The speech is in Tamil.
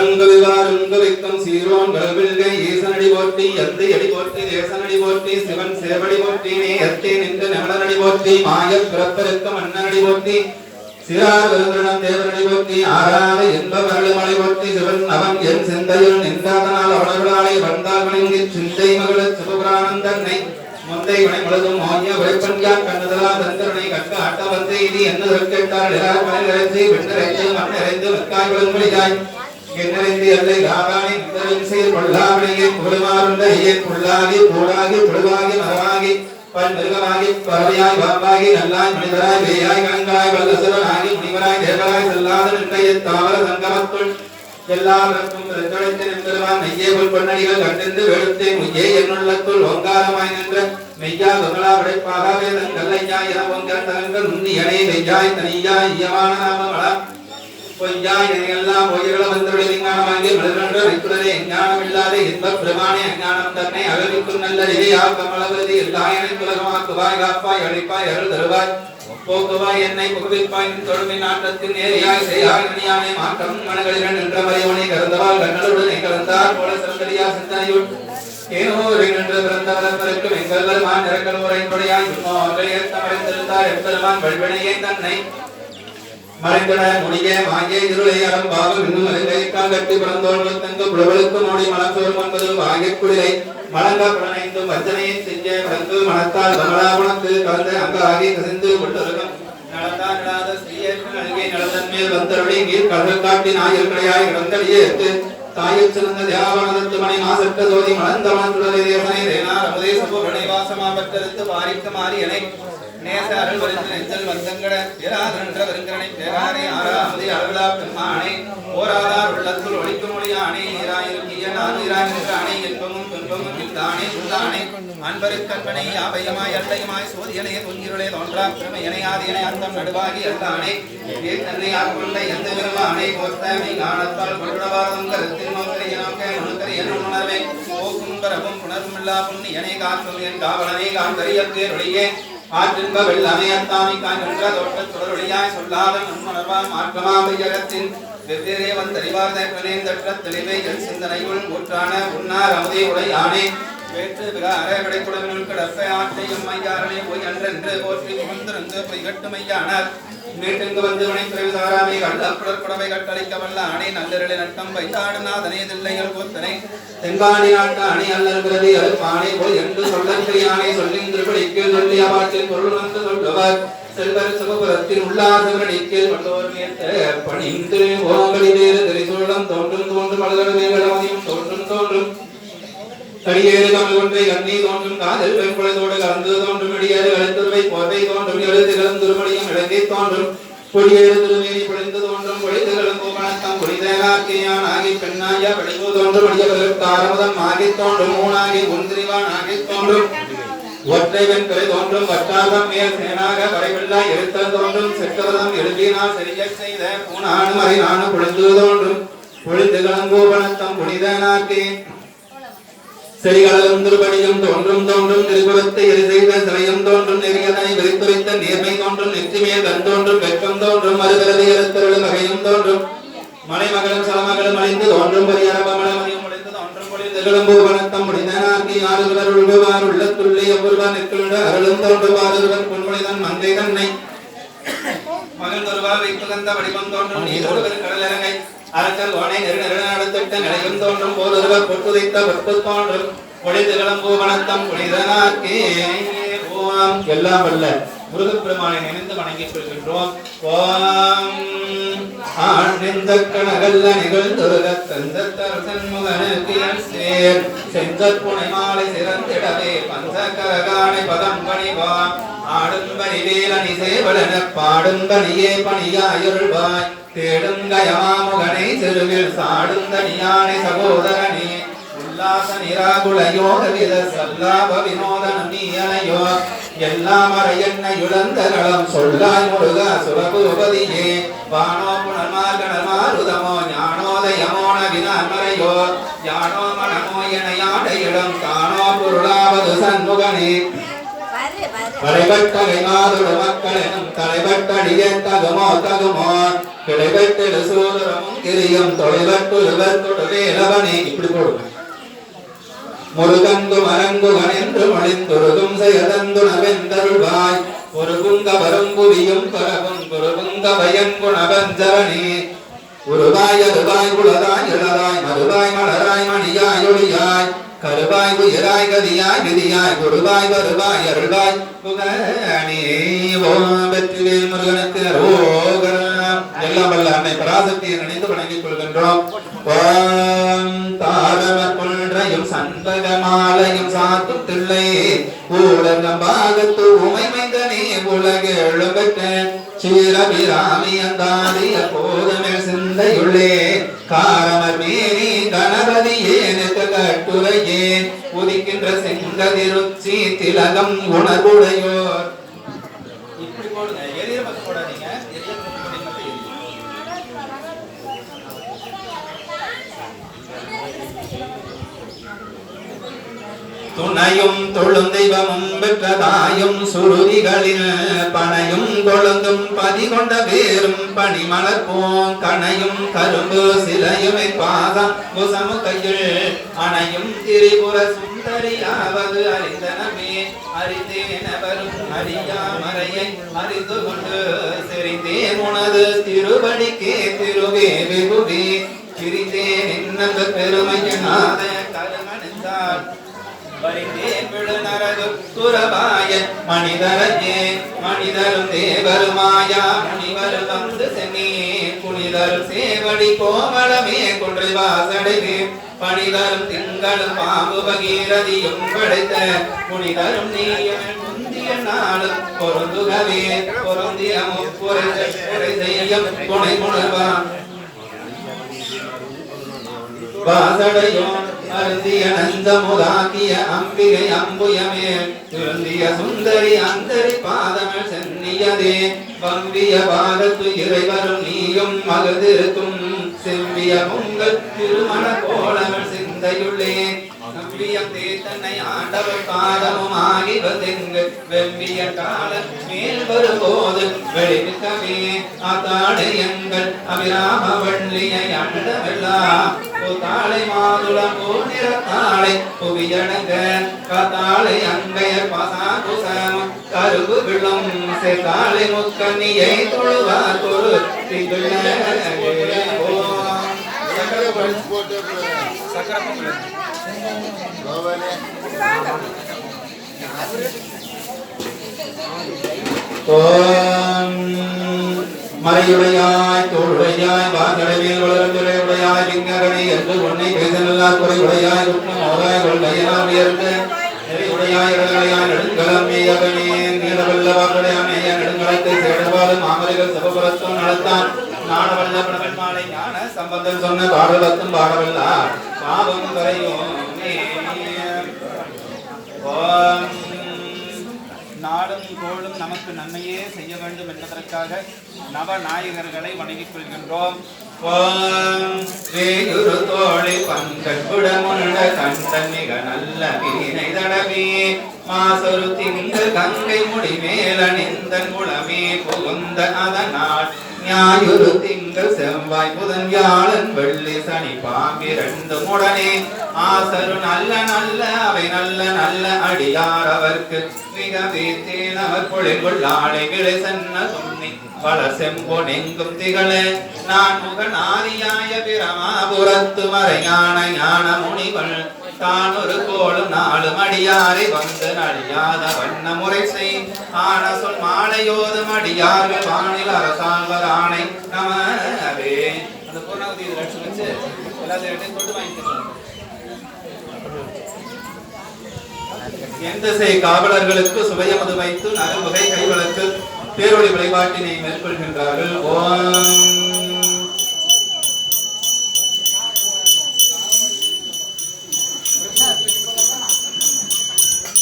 சிறங்குவிவாருங்கவிக்கும் சீரோன் கல்வில்கை ஈசனடி போற்றி எந்தை அடி போற்றி தேசனடி போற்றி சிவன் சேவடி போற்றி நேயத்தே நின்று நெமலனடி போற்றி மாயப் பிறப்பெருக்கும் மன்னனடி போற்றி சிறார் விருந்தினம் தேவனடி போற்றி ஆறாத என்பவர்கள் மலை போற்றி சிவன் அவன் என் சிந்தையில் நின்றாதனால் அவர்களாலே வந்தால் வணங்கி சிந்தை மகள சிவபுராணம் தன்னை முந்தை வினை முழுதும் மோகிய வைப்பன்யான் கண்ணதலா தந்தரனை கற்க ஆட்ட வந்து இது என்ன கேட்டால் இரார் மனிதரைந்து பெண்ணரைந்து மண்ணரைந்து வெக்காய் விழுங்குடியாய் என்னரைந்து எல்லை காகாணி முதலின் சீர் கொள்ளாவினையே புகழுமாறுண்ட ஐயன் புள்ளாகி பூடாகி புழுவாகி மரமாகி பல் மிருகமாகி பறவையாய் பாம்பாகி நல்லாய் மனிதராய் வேயாய் கணங்களாய் வல்லசுரனாகி முனிவராய் தேவராய் செல்லாத நின்றைய தாவர சங்கமத்துள் எல்லாவருக்கும் பிரச்சனைத்து நின்றவான் மெய்யேபுல் பொன்னடிகள் கண்டிருந்து வெளுத்தே முய்யே என்னுள்ளத்துள் ஓங்காரமாய் நின்ற மெய்யா கமலா விடைப்பாக வேதன் கல்லையாய் என பொங்கல் தகங்கள் உன்னியனே மெய்யாய் தனியாய் இயமான நாமமளா பொய்யாய் எனையெல்லாம் பொய்யகள வந்தருடைய விஞ்ஞானமாகிய மனிதனென்ற வைத்துடனே ஞானமில்லாத இன்பப் பிரமாணி அஞ்ஞானம் தன்னை அகலிக்கும் நல்ல நிலையா கமலவதி எல்லாயனை துலகமாக்குவாய் காப்பாய் அழைப்பாய் அருள் தருவாய் போக்குவாய் என்னை புகுவிப்பாய் தொழுமின் நாட்டத்தின் நேரியாய் செய்யாய் நனியானே மாற்றம் மனங்களில் நின்ற மறைவனை கறந்தவாள் கண்ணலுடனே கலந்தார் போல சிறந்தடியா சிந்தனையுள் ஏனோரை நின்று பிறந்தவரப்பருக்கும் எங்கள் மான் நிறக்கலோரையுடையாய் சும்மாவர்கள் ஏற்றமடைந்திருந்தார் எப்பெருமான் வழிவினையே தன்னை மறைந்தன முடிய மாயே இருளை அறம்பாகும் இன்னும் அலைக்கால் கட்டி பிறந்தோர்கள் தங்க புலவலுக்கு மோடி மனத்தோர் என்பது வாகை குளிரை மலங்க புலனைந்தும் வஞ்சனையை செஞ்ச கடந்து மனத்தால் கமலாகுணத்து கலந்த அங்க ஆகி கசிந்து கொண்டிருக்கும் நடந்தா நடாத ஸ்ரீயேற்று அழகே நடந்தன் மேல் வந்தருளை நீர் கடல் காட்டி நாயர்களையாய் கடந்தடியே எடுத்து தாயில் சிறந்த தியாவனதத்து மணி மாசற்ற ஜோதி மலர்ந்த மனத்துடலை தேசனை ரேனார் அபதேச பூரணை வாசமா பற்றெடுத்து பாரிக்க மாறியனை நேச அருள் வரிந்து நெஞ்சல் வந்தங்கட பேராதரன்ற வருங்கரனை பேராரே ஆறாமதி அருளா பெருமானே ஓராதார் உள்ளத்துள் ஒழிக்கும் மொழியானே நீராயிருக்கிய நானீராயின்ற அணை என்பமும் துன்பமும் இல்லானே உள்ளானே அன்பருக்கன்பனை யாபயமாய் அல்லையுமாய் சோதியனே துஞ்சிருளே தோன்றா பிரமையனை ஆதியனை அந்தம் நடுவாகி அல்லானே ஏ தன்னை ஆட்கொண்ட எந்த பெருமானே கோர்த்தமை காணத்தால் கொள்ளுடவாதம் கருத்தில் நோக்கரிய நோக்க நுணுக்கரிய உணர்வே போக்கும் பரவும் புணர்வுமில்லா புண்ணியனை காக்கும் என் காவலனை காந்தரியற்கேருடையே ஆற்றின்ப வெள்ளமையத்தாமி காண்கின்ற தோட்டத் தொடரொழியாய் சொல்லாத நுண்ணுணர்வாம் மார்க்கமாம் ஜகத்தின் வெவ்வேறே வந்தறிவார் தற்பனேந்தற்ற தெளிவை என் சிந்தனையுள் ஊற்றான உன்னார் அமுதே உடையானே வேற்று விகார விடைக்குடனுள் கிடப்ப ஆற்றையும் மையாரனை போய் அன்றென்று போற்றி புகழ்ந்திருந்து பொய் கட்டுமையானார் மீட்டுங்கு வந்து வினைத்துறைவு சாராமை கள்ளப்புடர் குடவை கட்டளிக்க வல்ல அணை நல்லிரளை நட்டம் வைத்தாடு நாதனே தில்லைகள் கூத்தனை தென்பாணி நாட்டு அணை அல்லல்கிறது அருப்பானை போய் என்று சொல்லன்றியானை சொல்லின் திருப்படிக்கு சொல்லிய பாட்டில் பொருள் வந்து சொல்லுவர் செல்வர் சுகபுரத்தின் உள்ளாசவரடிக்கில் வந்தோர் பணிந்து ஓங்கடி வேறு திரைசூழம் தோன்றும் தோன்றும் அழகர் வேகடமதியும் தோன்றும் தோன்றும் கடியேறு கமல் ஒன்றை கண்ணி தோன்றும் காதல் வெண்குளத்தோடு கலந்து தோன்றும் இடியேறு கழுத்துருவை போர்வை தோன்றும் எழுத்து கலந்துருமடியும் இழங்கை தோன்றும் பொடியேறு திருமேனி பொழிந்து தோன்றும் பொழித்து கலம்பு வணக்கம் பொழிதேனாக்கியான் ஆகி பெண்ணாய படிவு தோன்றும் அடியவர்களுக்கு ஆரம்பதம் ஆகி தோன்றும் ஊனாகி உந்திரிவான் ஆகி தோன்றும் ஒற்றை வெண்கரை தோன்றும் வற்றாகம் மேல் சேனாக வரைவில்லா எழுத்தல் தோன்றும் செக்கவதம் எழுதினால் செறிய செய்த பூனானும் அறை நானும் பொழிந்து தோன்றும் பொழித்து கலம்பு வணக்கம் பொழிதேனாக்கே செறிகளரும் திருப்படியும் தோன்றும் தோன்றும் திருக்குறத்தை எரிசெய்த சிலையும் தோன்றும் நெறியதனை விரித்துரைத்த நேர்மை தோன்றும் நெற்றிமேல் கண் தோன்றும் வெட்கம் தோன்றும் மறுதரதி அறுத்தருளும் வகையும் தோன்றும் மலைமகளும் சலமகளும் அழிந்து தோன்றும் பரியரபமலையும் உடைந்து தோன்றும் பொழிந்து கிளம்பு வணக்கம் முடிந்தனாக்கி ஆறுவர் உள்வார் உள்ளத்துள்ளே ஒருவர் நிற்கின்ற அருளும் தோன்றும் ஆறுவர் பொன்முனைதன் மங்கை தன்னை மகன் ஒருவார் வைப்புகந்த வடிவம் தோன்றும் நீரோடுவர் கடலரங்கை அரக்கல் ஓனை நெருநடுத்திட்ட நிலையும் தோன்றும் போதொருவர் பொற்புதைத்த பொற்பு தோன்றும் பொழிது கிளம்பு வணக்கம் புனிதனாக்கே ஓம் எல்லாம் வல்ல முருகப்பெருமானை நினைந்து வணங்கிக் கொள்கின்றோம். ஓம் ஆழ்ந்த கனகல்ல நிகழ்ந்தொருக தந்தத்தரசன்முகனுக்கு சேர் செஞ்சற் புனை மாலை சிறந்திடவே பஞ்சகரகானை பதம் பணிவான் ஆடும்பனி வேலனி சேவலன பாடும்பனியே பணியாயுள்வாய் தேடுங்கயமாமுகனை சிறுவில் சாடுந்தனியானை சகோதரனே உல்லாச நிராகுல யோக வித சல்லாப வினோதனம் நீயனையோ எல்லாம் அறையன்னையுழந்த நலம் சொல்லாய் முருக சுரபூபதியே வானோ புனர்மார்கணமாருதமோ ஞானோதயமோ நவினான்மறையோ யானோ மனமோ என யாட இடம் தானோ பொருளாவது சண்முகனே தலைவட்டகை மாதுட மக்கள் எனும் தலைவட்டடிய தகுமோ தகுமோ கிடைவெட்டு சூதரமும் கிரியும் தொலைவட்டு இவர்தொடவே இளவனே. இப்படி போடுங்க. முருகந்து மரங்குகன் என்று மொழிந்துருகும் செயதந்துணவெந்தருள்வாய் ஒரு குங்க வரும்புவியும் பரவும் குருகுங்க பயங்குணவஞ்சரணி உருவாய் அருவாய் உளதாய் இளதாய் மறுவாய் மலராய் மணியாய் ஒளியாய் கருவாய் உயிராய் கதியாய் விதியாய் குருவாய் வருவாய் அருள்வாய் புகழே. ஓம் வெற்றிவேல் முருகனுக்கு அரோகரம். எல்லாம் வல்ல அன்னை பராசக்தியை நினைத்து வணங்கிக் கொள்கின்றோம். ஓம் தாரமர் கொன்றையும் சண்பக மாலையும் சாத்தும் தில்லை ஊடகம் பாகத்து உமை மைந்தனே உலக எழும்பெற்ற சீரபிராமி அந்தாதிய போதமிழ் சிந்தையுள்ளே காரமர் மேனி கணபதி ஏனுக்கு கட்டுரையேன் உதிக்கின்ற செங்கதிருச்சி திலகம் உணர்வுடையோர். இப்படி போடுங்க. எதிர பக்கம் போடாதீங்க. துணையும் தொழும் தெய்வமும் பெற்றதாயும் சுருதிகளில் பனையும் கொழுந்தும் பதிகொண்ட வேறும் பனிமலர்போம் கணையும் கரும்பு சிலையுமை பாதம் குசமு கையில் அணையும் திரிபுர சுந்தரியாவது அறிந்தனமே அறிந்தேனவரும் அறியாமறையை அறிந்து கொண்டு செறிந்தேன் உனது திருவடிக்கே திருவே வெகுவே சிரித்தேன் என்னது பெருமையனாத கருமணிந்தார் மனிதரே மனிதரும் தேவருமாயா முனிவர் வந்து சென்னி புனிதரும் சேவடி கோமளமே கொன்றை வாசடைவே பணிதரும் திங்களும் பாம்பு பகீரதியும் படைத்த புனிதரும் நீயும் முந்திய நாளும் பொருந்துகவே பொருந்திய முப்புரை செய்யும் துணை உணர்வான் வாசடையோன் அருந்திய நந்தமுதாக்கிய அம்பிகை அம்புயமே திருந்திய சுந்தரி அந்தரி பாதமிழ் சென்னியதே வம்பிய பாதத்து இறைவரும் நீயும் மகிழ்ந்திருக்கும் செவ்விய உங்கள் திருமண கோலமிழ் சிந்தையுள்ளே நம்பியம் தன்னை ஆண்டவர் பாதமும் ஆகி வந்தெங்கு வெவ்விய காலம் மேல் வரும்போது வெளிமிக்கவே ஆத்தாடு எங்கள் அபிராம வள்ளியை அண்டமெல்லாம் தாளை மாதுளம் போனிறத்தாளை புவியடங்க காத்தாளை அங்கைய பசாகுசம் கருவு விழும் செத்தாளை முக்கண்ணியை தொழுவார் தொழு மறையுடையாய் தோளுடையாய் வாசடைவில் வளர்ந்துரையுடையாய் விங்ககனை என்று உன்னை பேசலா குறையுடையாய் குற்றம் ஓராய் கொள்கையினால் உயர்ந்து நெறியுடையாய் இடங்களையாய் நெடுங்கலம் மேயகனே நீளவல்ல வாக்கடையானேய நெடுங்கலத்தை சேடவாலும் மாமலைகள் சபபுரத்தும் நடத்தான் நாடவல்ல பணவன் மாலை ஞான சம்பந்தம் சொன்ன பாடலத்தும் பாடவல்லா பாவம் கரையோம் நாடும் கோளும் நமக்கு நன்மையே செய்ய வேண்டும் என்பதற்காக நவநாயகர்களை வணங்கிக் கொள்கின்றோம். வேகுரு தோழி பங்கட்புடமுண்ட கண்டன் மிக நல்ல வீணை தடவி மாசொரு திங்கள் கங்கை முடி மேலணிந்தன் முழமே புகுந்த அதனால் ஞாயிறு திங்கள் செவ்வாய் புதன் வியாழன் வெள்ளி சனி பாம்பிரண்டு உடனே ஆசரு நல்ல நல்ல அவை நல்ல நல்ல அடியார் அவர்க்கு மிக வீத்தேன் அவர் பொழில் கொள்ளாளை கிளை சென்ன துண்ணி பல செம்பொனெங்கும் திகழ நான் முகன் ஆதியாய பிரமாபுரத்து மறைஞான ஞான முனிகள் தான் ஒரு கோளும் நாலு மடியாரை வந்து நடியாத வண்ண முறை செய் ஆன சொல் மாலையோதும் அடியார்கள் வானில் அரசாழ்வர் ஆணை நமவே. அந்த பூர்ணாவதி லட்சம் வச்சு எல்லாத்தையும் கொண்டு வாங்கிக்கலாம். எந்த செய் காவலர்களுக்கு சுவையமது வைத்து நகர்வகை கைவழக்கு பேரொழி வழிபாட்டினை மேற்கொள்கின்றார்கள். ஓம்